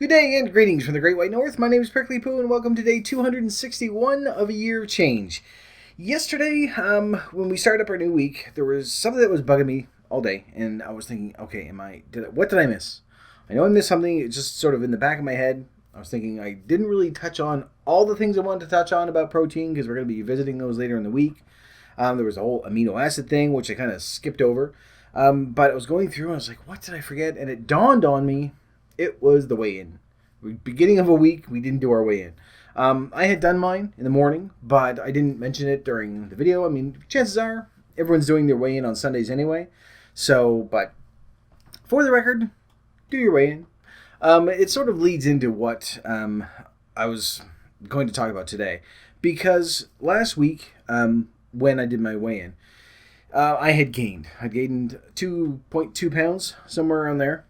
Good day and greetings from the Great White North. My name is Prickly Poo and welcome to day 261 of a year of change. Yesterday, when we started up our new week, there was something that was bugging me all day, and I was thinking, okay, what did I miss? I know I missed something. It's just sort of in the back of my head. I was thinking I didn't really touch on all the things I wanted to touch on about protein because we're going to be visiting those later in the week. There was a whole amino acid thing, which I kind of skipped over. But I was going through and I was like, what did I forget? And it dawned on me, it was the weigh-in. Beginning of a week, we didn't do our weigh-in. I had done mine in the morning, but I didn't mention it during the video. I mean, chances are everyone's doing their weigh-in on Sundays anyway. So, but for the record, do your weigh-in. It sort of leads into what I was going to talk about today. Because last week, when I did my weigh-in, I had gained. I gained 2.2 pounds, somewhere around there.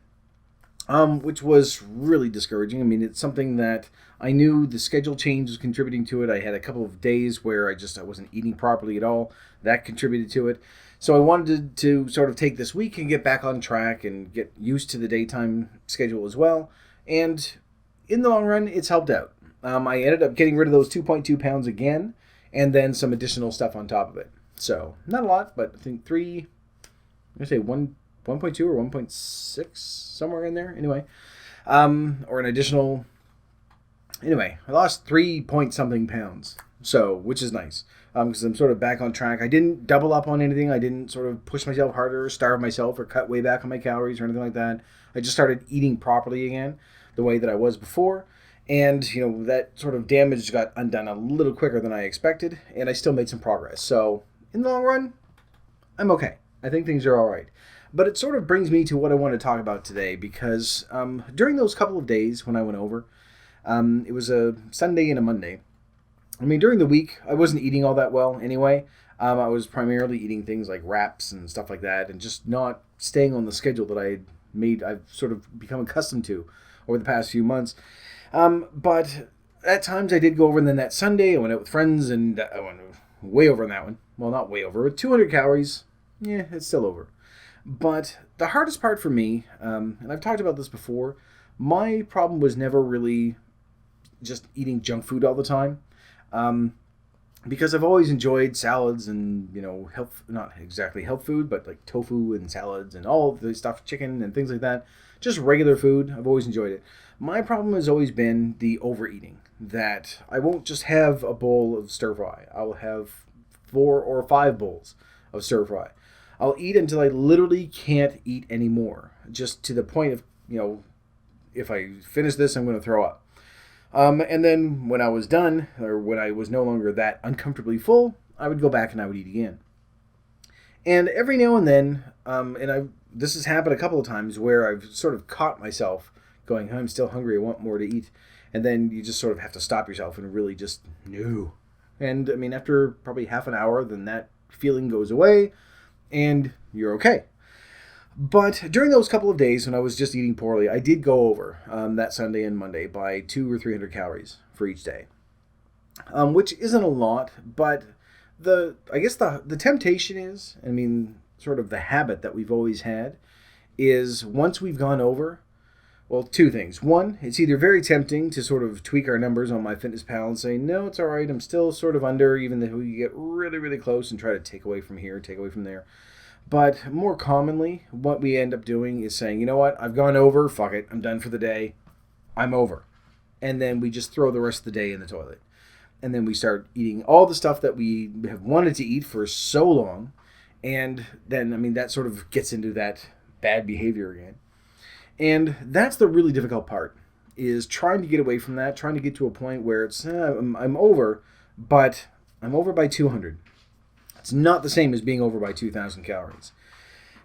Which was really discouraging. I mean, it's something that I knew the schedule change was contributing to it. I had a couple of days where I wasn't eating properly at all. That contributed to it. So I wanted to sort of take this week and get back on track and get used to the daytime schedule as well. And in the long run, it's helped out. I ended up getting rid of those 2.2 pounds again, and then some additional stuff on top of it. So not a lot, but I think 1.2 or 1.6, somewhere in there. Anyway, or an additional. Anyway, I lost 3-point-something pounds, so which is nice because I'm sort of back on track. I didn't double up on anything. I didn't sort of push myself harder, starve myself, or cut way back on my calories or anything like that. I just started eating properly again, the way that I was before, and that sort of damage got undone a little quicker than I expected, and I still made some progress. So in the long run, I'm okay. I think things are all right. But it sort of brings me to what I want to talk about today because during those couple of days when I went over, it was a Sunday and a Monday. I mean, during the week, I wasn't eating all that well anyway. I was primarily eating things like wraps and stuff like that and just not staying on the schedule that I've sort of become accustomed to over the past few months. But at times I did go over, and then that Sunday I went out with friends and I went way over on that one. Well, not way over, but 200 calories. Yeah, it's still over. But the hardest part for me, and I've talked about this before, my problem was never really just eating junk food all the time. Because I've always enjoyed salads and, not exactly health food, but like tofu and salads and all the stuff, chicken and things like that. Just regular food. I've always enjoyed it. My problem has always been the overeating, that I won't just have a bowl of stir fry. I'll have 4 or 5 bowls of stir fry. I'll eat until I literally can't eat anymore. Just to the point of, if I finish this, I'm going to throw up. And then when I was done, or when I was no longer that uncomfortably full, I would go back and I would eat again. And every now and then, this has happened a couple of times where I've sort of caught myself going, I'm still hungry, I want more to eat. And then you just sort of have to stop yourself and really just, no. And I mean, after probably half an hour, then that feeling goes away. And you're okay. But during those couple of days when I was just eating poorly, I did go over that Sunday and Monday by 200 or 300 calories for each day, which isn't a lot. But the temptation is, sort of the habit that we've always had, is once we've gone over, well, 2 things. One, it's either very tempting to sort of tweak our numbers on MyFitnessPal and say, no, it's all right, I'm still sort of under, even though we get really, really close and try to take away from here, take away from there. But more commonly, what we end up doing is saying, you know what, I've gone over, fuck it, I'm done for the day, I'm over. And then we just throw the rest of the day in the toilet. And then we start eating all the stuff that we have wanted to eat for so long. And then, that sort of gets into that bad behavior again. And that's the really difficult part, is trying to get away from that, trying to get to a point where it's, I'm over, but I'm over by 200. It's not the same as being over by 2,000 calories.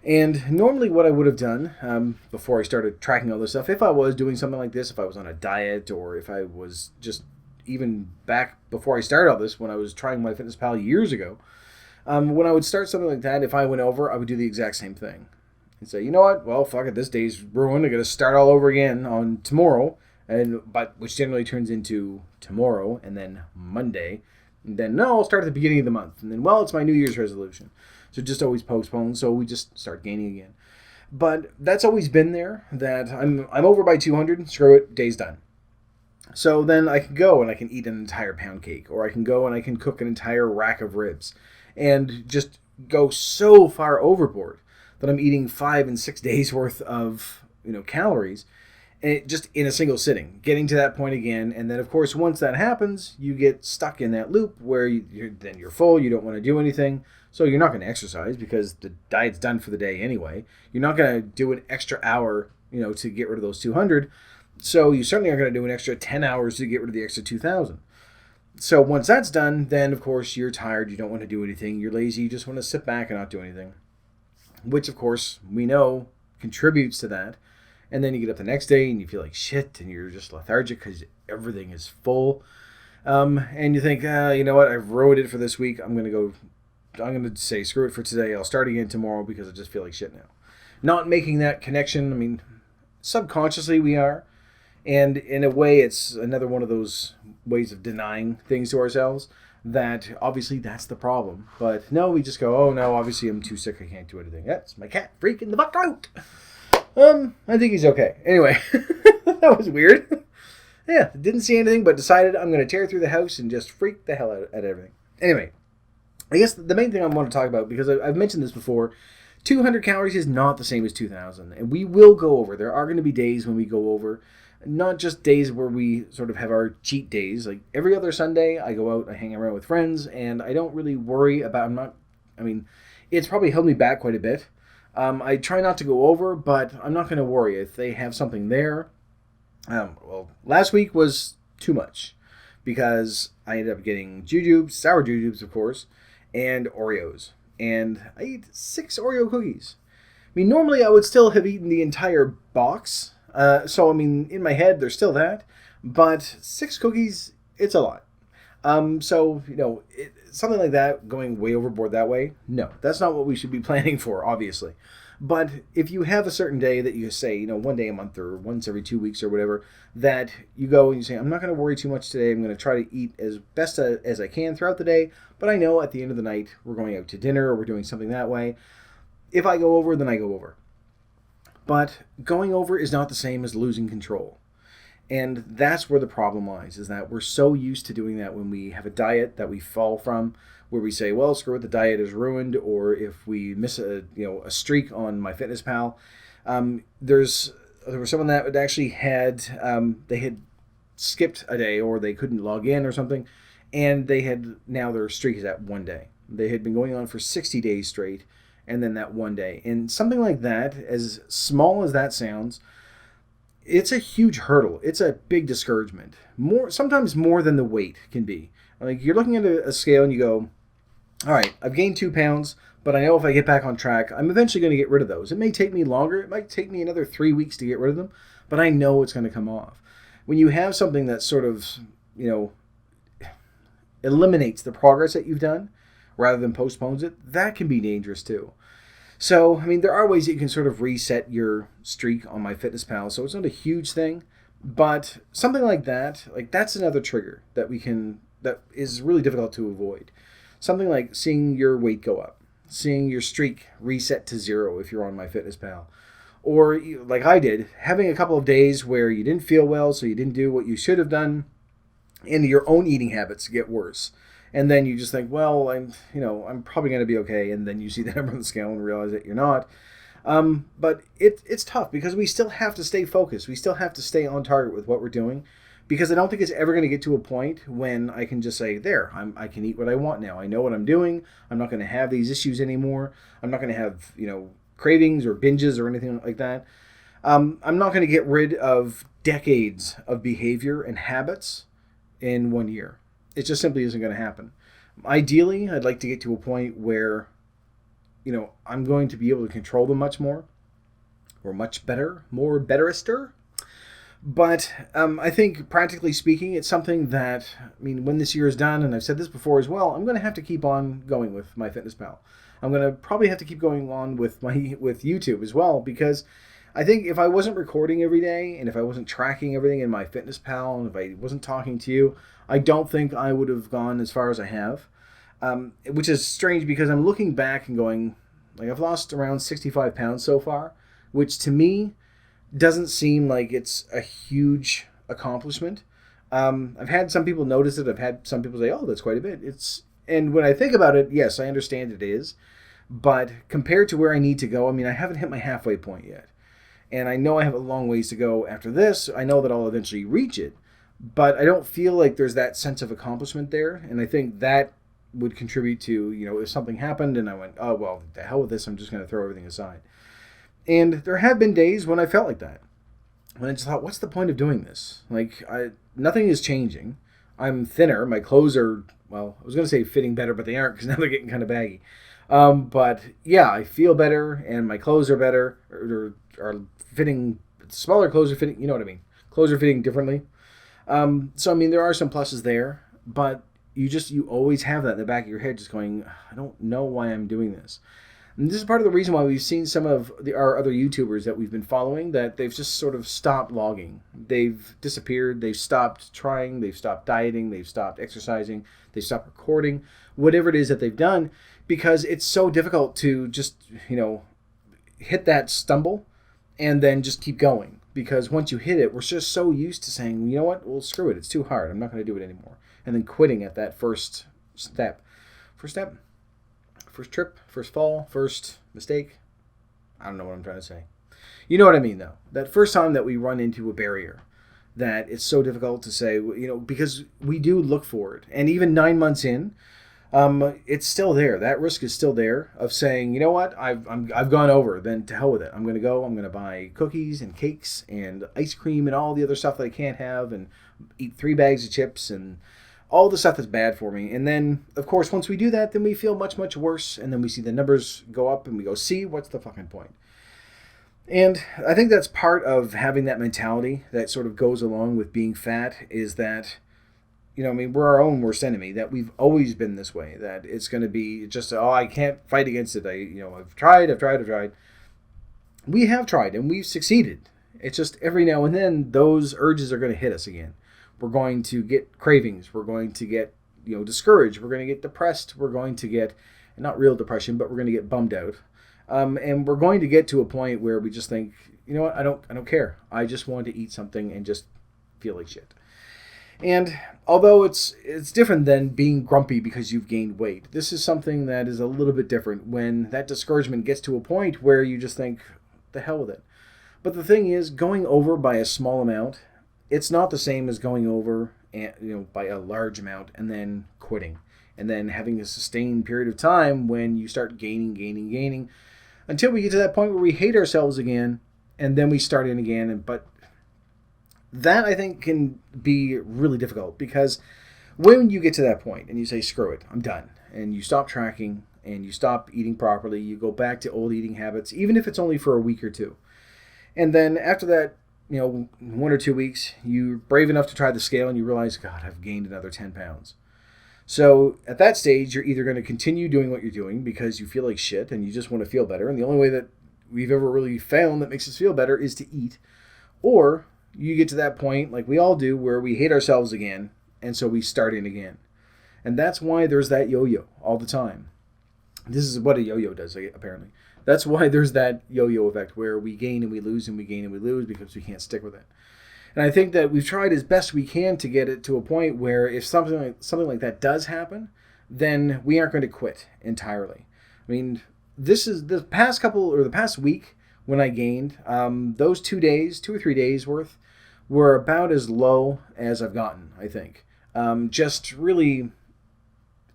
And normally what I would have done before I started tracking all this stuff, if I was doing something like this, if I was on a diet, or if I was just even back before I started all this, when I was trying MyFitnessPal years ago, when I would start something like that, if I went over, I would do the exact same thing. And say, you know what? Well, fuck it. This day's ruined. I got to start all over again on tomorrow, which generally turns into tomorrow and then Monday, and then no, I'll start at the beginning of the month, and then it's my New Year's resolution, so just always postpone. So we just start gaining again. But that's always been there, that I'm over by 200, screw it, day's done. So then I can go and I can eat an entire pound cake, or I can go and I can cook an entire rack of ribs, and just go so far overboard that I'm eating 5 and 6 days worth of calories, and just in a single sitting, getting to that point again. And then of course once that happens, you get stuck in that loop where you're full, you don't want to do anything, so you're not going to exercise because the diet's done for the day anyway. You're not going to do an extra hour to get rid of those 200. So you certainly aren't going to do an extra 10 hours to get rid of the extra 2,000. So once that's done, then of course you're tired, you don't want to do anything, you're lazy, you just want to sit back and not do anything. Which of course we know contributes to that. And then you get up the next day and you feel like shit and you're just lethargic because everything is full. And you think, you know what, I've ruined it for this week. I'm going to say screw it for today. I'll start again tomorrow because I just feel like shit now. Not making that connection, I mean, subconsciously we are. And in a way, it's another one of those ways of denying things to ourselves, that obviously that's the problem. But no, we just go, oh no, obviously I'm too sick, I can't do anything. That's my cat freaking the fuck out. I think he's okay. Anyway, that was weird. Yeah, didn't see anything, but decided I'm going to tear through the house and just freak the hell out at everything. Anyway, I guess the main thing I want to talk about, because I've mentioned this before, 200 calories is not the same as 2,000. And we will go over. There are going to be days when we go over. Not just days where we sort of have our cheat days. Like every other Sunday, I go out, I hang around with friends, and I don't really worry about, it's probably held me back quite a bit. I try not to go over, but I'm not going to worry if they have something there. Well, last week was too much because I ended up getting jujubes, sour jujubes, of course, and Oreos. And I ate 6 Oreo cookies. I mean, normally I would still have eaten the entire box. So, I mean, in my head, there's still that. But 6 cookies, it's a lot. So, something like that, going way overboard that way, no, that's not what we should be planning for, obviously. But if you have a certain day that you say, one day a month or once every 2 weeks or whatever, that you go and you say, I'm not going to worry too much today. I'm going to try to eat as best as I can throughout the day. But I know at the end of the night, we're going out to dinner or we're doing something that way. If I go over, then I go over. But going over is not the same as losing control. And that's where the problem lies, is that we're so used to doing that when we have a diet that we fall from, where we say, well, screw it, the diet is ruined, or if we miss a streak on MyFitnessPal. There was someone that actually had, they had skipped a day, or they couldn't log in or something, and now their streak is at 1 day. They had been going on for 60 days straight, and then that 1 day. And something like that, as small as that sounds, it's a huge hurdle. It's a big discouragement. Sometimes more than the weight can be. Like you're looking at a scale and you go, all right, I've gained 2 pounds, but I know if I get back on track, I'm eventually going to get rid of those. It may take me longer. It might take me another 3 weeks to get rid of them, but I know it's going to come off. When you have something that sort of, eliminates the progress that you've done rather than postpones it, that can be dangerous too. So, I mean, there are ways that you can sort of reset your streak on MyFitnessPal, so it's not a huge thing, but something like that's another trigger that is really difficult to avoid. Something like seeing your weight go up, seeing your streak reset to 0 if you're on MyFitnessPal, or like I did, having a couple of days where you didn't feel well, so you didn't do what you should have done, and your own eating habits get worse. And then you just think, well, I'm probably going to be okay. And then you see the number on the scale and realize that you're not. But it's tough because we still have to stay focused. We still have to stay on target with what we're doing, because I don't think it's ever going to get to a point when I can just say, there, I can eat what I want now. I know what I'm doing. I'm not going to have these issues anymore. I'm not going to have, cravings or binges or anything like that. I'm not going to get rid of decades of behavior and habits in 1 year. It just simply isn't going to happen. Ideally, I'd like to get to a point where, I'm going to be able to control them much more, or much better, more betterister. But I think, practically speaking, it's something that, when this year is done, and I've said this before as well, I'm going to have to keep on going with MyFitnessPal. I'm going to probably have to keep going on with YouTube as well, because I think if I wasn't recording every day, and if I wasn't tracking everything in MyFitnessPal, and if I wasn't talking to you, I don't think I would have gone as far as I have, which is strange because I'm looking back and going, I've lost around 65 pounds so far. which to me doesn't seem like it's a huge accomplishment. I've had some people notice it. I've had some people say, "Oh, that's quite a bit." And when I think about it, yes, I understand it is, but compared to where I need to go, I mean, I haven't hit my halfway point yet, and I know I have a long ways to go after this. I know that I'll eventually reach it, but I don't feel like there's that sense of accomplishment there, and I think that would contribute to, if something happened and I went, "Oh, well, the hell with this, I'm just going to throw everything aside." And there have been days when I felt like that. When I just thought, what's the point of doing this? Nothing is changing. I'm thinner. My clothes are, well, I was going to say fitting better, but they aren't because now they're getting kind of baggy. But yeah, I feel better and my clothes are better or are fitting. Smaller clothes are fitting, you know what I mean? Clothes are fitting differently. So, I mean, there are some pluses there, but you always have that in the back of your head just going, I don't know why I'm doing this. And this is part of the reason why we've seen some of our other YouTubers that we've been following, that they've just sort of stopped logging. They've disappeared. They've stopped trying. They've stopped dieting. They've stopped exercising. They've stopped recording. Whatever it is that they've done, because it's so difficult to just, hit that stumble and then just keep going. Because once you hit it, we're just so used to saying, you know what, well, screw it. It's too hard. I'm not going to do it anymore. And then quitting at that first step. First trip, first fall, first mistake. I don't know what I'm trying to say. You know what I mean, though. That first time that we run into a barrier, that it's so difficult to say, because we do look for it. And even 9 months in, it's still there. That risk is still there of saying, you know what, I've gone over. Then to hell with it. I'm going to buy cookies and cakes and ice cream and all the other stuff that I can't have, and eat 3 bags of chips and all the stuff that's bad for me. And then, of course, once we do that, then we feel much, much worse. And then we see the numbers go up and we go, see, what's the fucking point? And I think that's part of having that mentality that sort of goes along with being fat, is that, we're our own worst enemy, that we've always been this way, that it's going to be just, I can't fight against it. I've tried. We have tried and we've succeeded. It's just every now and then those urges are going to hit us again. We're going to get cravings. We're going to get, discouraged. We're going to get depressed. We're going to get, not real depression, but we're going to get bummed out. And we're going to get to a point where we just think, you know what, I don't care. I just want to eat something and just feel like shit. And although it's different than being grumpy because you've gained weight, this is something that is a little bit different when that discouragement gets to a point where you just think, the hell with it. But the thing is, going over by a small amount, it's not the same as going over, by a large amount and then quitting, and then having a sustained period of time when you start gaining, until we get to that point where we hate ourselves again, and then we start in again. But that, I think, can be really difficult, because when you get to that point and you say, screw it, I'm done, and you stop tracking and you stop eating properly, you go back to old eating habits, even if it's only for a week or two. And then after that, 1 or 2 weeks, you're brave enough to try the scale and you realize, God, I've gained another 10 pounds. So at that stage, you're either going to continue doing what you're doing because you feel like shit and you just want to feel better. And the only way that we've ever really found that makes us feel better is to eat. Or you get to that point, like we all do, where we hate ourselves again. And so we start in again. And that's why there's that yo-yo all the time. This is what a yo-yo does, apparently. That's why there's that yo-yo effect where we gain and we lose and we gain and we lose because we can't stick with it. And I think that we've tried as best we can to get it to a point where if something like that does happen, then we aren't going to quit entirely. I mean, this is the past week when I gained, those 2 or 3 days worth were about as low as I've gotten, I think. Just really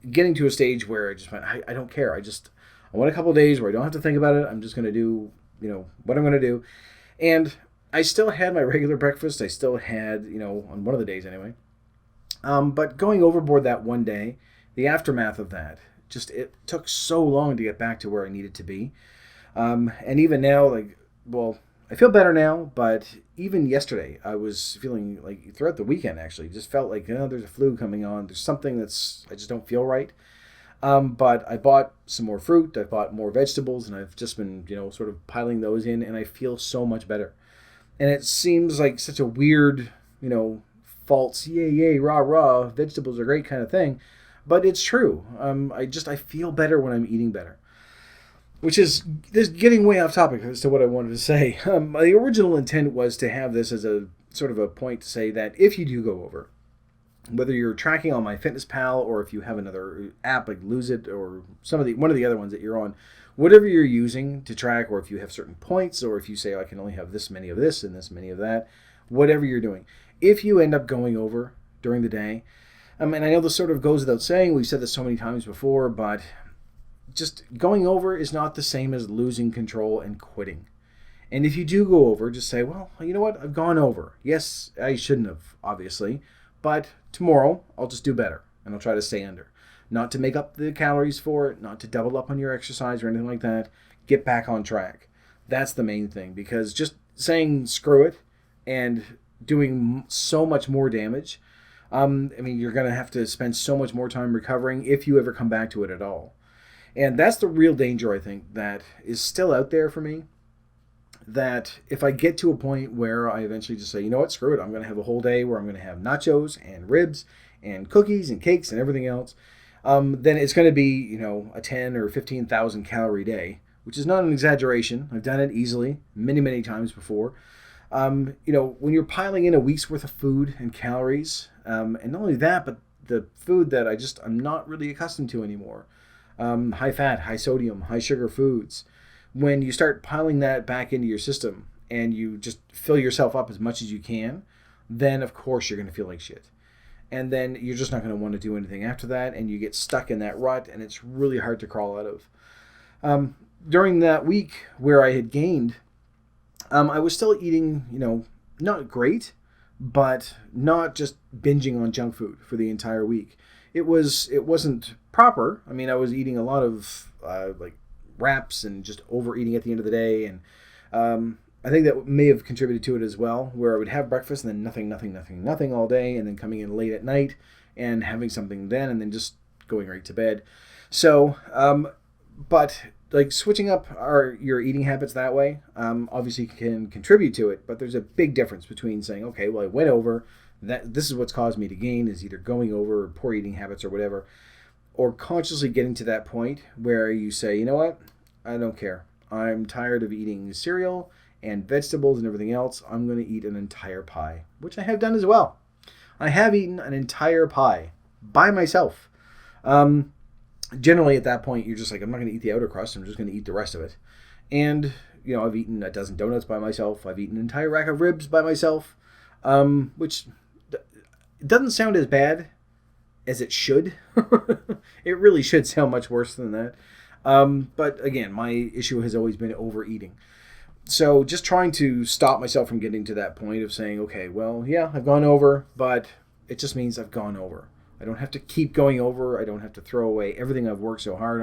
getting to a stage where I just went, I don't care. I want a couple of days where I don't have to think about it. I'm just going to do, what I'm going to do. And I still had my regular breakfast. I still had, on one of the days anyway. But going overboard that one day, the aftermath of that, it took so long to get back to where I needed to be. And even now, I feel better now, but even yesterday, I was feeling like, throughout the weekend actually, just felt like, there's a flu coming on. There's something I just don't feel right. But I bought some more fruit, I bought more vegetables, and I've just been, sort of piling those in, and I feel so much better. And it seems like such a weird, false, yay, rah, vegetables are great kind of thing. But it's true. I feel better when I'm eating better. which is this getting way off topic as to what I wanted to say. The original intent was to have this as a sort of a point to say that if you do go over, whether you're tracking on MyFitnessPal or if you have another app like Lose It or one of the other ones that you're on, whatever you're using to track, or if you have certain points, or if you say, I can only have this many of this and this many of that, whatever you're doing, if you end up going over during the day, and I know this sort of goes without saying, we've said this so many times before, but just going over is not the same as losing control and quitting. And if you do go over, just say, well, you know what? I've gone over. Yes, I shouldn't have, obviously, but tomorrow I'll just do better and I'll try to stay under. Not to make up the calories for it, not to double up on your exercise or anything like that. Get back on track. That's the main thing, because just saying screw it and doing so much more damage, you're going to have to spend so much more time recovering if you ever come back to it at all. And that's the real danger, I think, that is still out there for me. That if I get to a point where I eventually just say, you know what, screw it, I'm going to have a whole day where I'm going to have nachos and ribs and cookies and cakes and everything else, then it's going to be, a 10 or 15,000 calorie day, which is not an exaggeration. I've done it easily many, many times before. When you're piling in a week's worth of food and calories, and not only that, but the food that I'm not really accustomed to anymore. High fat, high sodium, high sugar foods. When you start piling that back into your system and you just fill yourself up as much as you can, then of course you're going to feel like shit. And then you're just not going to want to do anything after that, and you get stuck in that rut, and it's really hard to crawl out of. During that week where I had gained, I was still eating, not great, but not just binging on junk food for the entire week. It wasn't proper. I was eating a lot of wraps and just overeating at the end of the day, and I think that may have contributed to it as well, where I would have breakfast and then nothing all day, and then coming in late at night and having something then, and then just going right to bed. So, but switching up your eating habits that way, obviously can contribute to it, but there's a big difference between saying, okay, well, I went over, this is what's caused me to gain, is either going over or poor eating habits or whatever, or consciously getting to that point where you say, you know what, I don't care. I'm tired of eating cereal and vegetables and everything else. I'm going to eat an entire pie, which I have done as well. I have eaten an entire pie by myself. Generally at that point, you're just like, I'm not going to eat the outer crust. I'm just going to eat the rest of it. And, I've eaten a dozen donuts by myself. I've eaten an entire rack of ribs by myself, which doesn't sound as bad as it should. It really should sound much worse than that. But again, my issue has always been overeating. So just trying to stop myself from getting to that point of saying, okay, well, yeah, I've gone over, but it just means I've gone over. I don't have to keep going over. I don't have to throw away everything I've worked so hard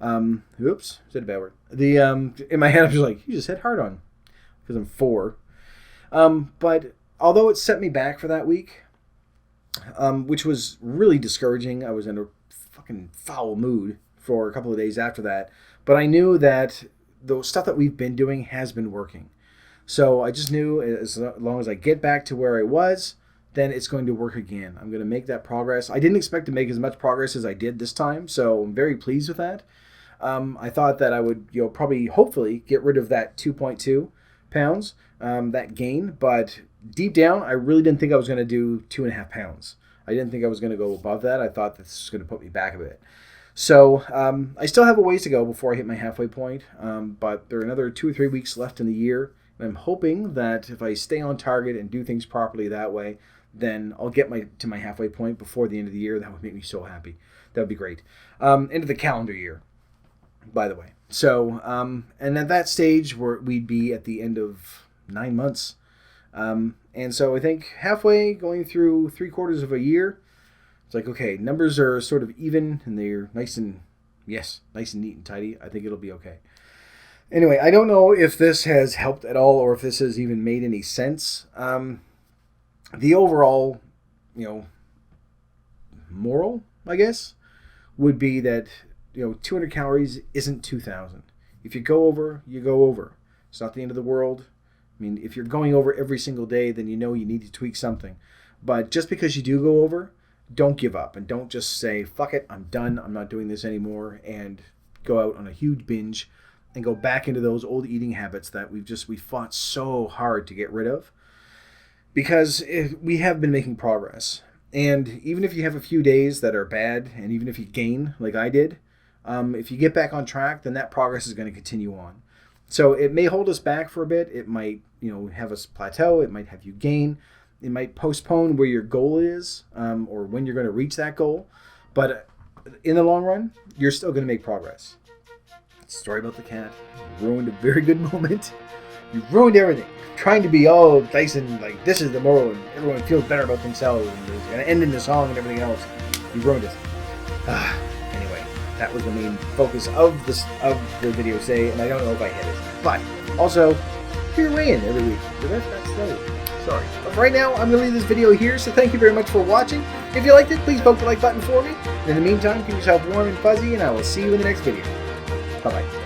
on. Oops, said a bad word. In my head, I was like, you just said hard on, because I'm 4. But although it set me back for that week, which was really discouraging, I was in a fucking foul mood for a couple of days after that. But I knew that the stuff that we've been doing has been working. So I just knew as long as I get back to where I was, then it's going to work again. I'm going to make that progress. I didn't expect to make as much progress as I did this time, so I'm very pleased with that. I thought that I would, probably, hopefully, get rid of that 2.2 pounds, that gain, but deep down, I really didn't think I was going to do 2.5 pounds. I didn't think I was going to go above that. I thought this was going to put me back a bit. So I still have a ways to go before I hit my halfway point, but there are another 2 or 3 weeks left in the year, and I'm hoping that if I stay on target and do things properly that way, then I'll get to my halfway point before the end of the year. That would make me so happy. That would be great. End of the calendar year, by the way. So, and at that stage, we'd be at the end of 9 months. And so I think halfway, going through 3/4 of a year, it's like, okay, numbers are sort of even, and they're nice and neat and tidy. I think it'll be okay. Anyway, I don't know if this has helped at all, or if this has even made any sense. The overall, moral, I guess, would be that, 200 calories isn't 2,000. If you go over, you go over. It's not the end of the world. If you're going over every single day, then you need to tweak something. But just because you do go over, don't give up, and don't just say, fuck it, I'm done, I'm not doing this anymore, and go out on a huge binge and go back into those old eating habits that we fought so hard to get rid of. Because we have been making progress. And even if you have a few days that are bad, and even if you gain, like I did, if you get back on track, then that progress is going to continue on. So it may hold us back for a bit. It might, have us plateau. It might have you gain. It might postpone where your goal is, or when you're going to reach that goal. But in the long run, you're still going to make progress. Story about the cat. You ruined a very good moment. You ruined everything. Trying to be all nice and like this is the moral and everyone feels better about themselves and there's an end in the song and everything else. You ruined it. Anyway, that was the main focus of the video today, and I don't know if I hit it. But also, you're weighing every week. That's sorry. But for right now, I'm going to leave this video here, so thank you very much for watching. If you liked it, please poke the like button for me. In the meantime, keep yourself warm and fuzzy, and I will see you in the next video. Bye-bye.